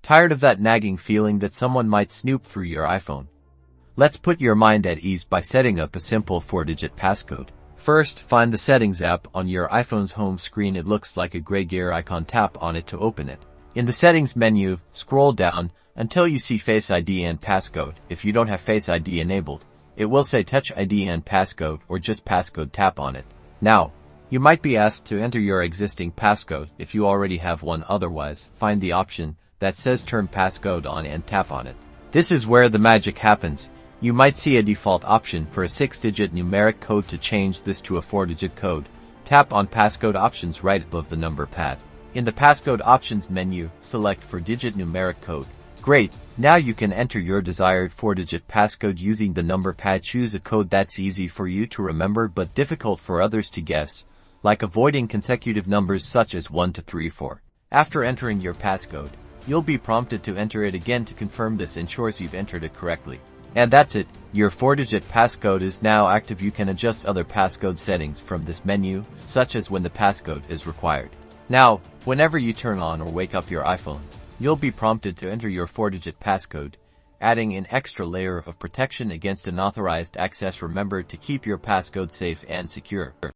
Tired of that nagging feeling that someone might snoop through your iPhone? Let's put your mind at ease by setting up a simple 4-digit passcode. First, find the Settings app on your iPhone's home screen. It looks like a gray gear icon. Tap on it to open it. In the Settings menu, scroll down until you see Face ID and Passcode. If you don't have Face ID enabled, it will say Touch ID and Passcode or just Passcode. Tap on it. Now, you might be asked to enter your existing passcode if you already have one. Otherwise, find the option that says Turn Passcode On and tap on it. This is where the magic happens. You might see a default option for a 6-digit numeric code. To change this to a 4-digit code, tap on Passcode Options right above the number pad. In the Passcode Options menu, select 4-digit numeric code. Great! Now you can enter your desired 4-digit passcode using the number pad. Choose a code that's easy for you to remember but difficult for others to guess, like avoiding consecutive numbers such as 1 to 3, 4. After entering your passcode, you'll be prompted to enter it again to confirm. This ensures you've entered it correctly. And that's it, your 4-digit passcode is now active. You can adjust other passcode settings from this menu, such as when the passcode is required. Now, whenever you turn on or wake up your iPhone, you'll be prompted to enter your 4-digit passcode, adding an extra layer of protection against unauthorized access. Remember to keep your passcode safe and secure.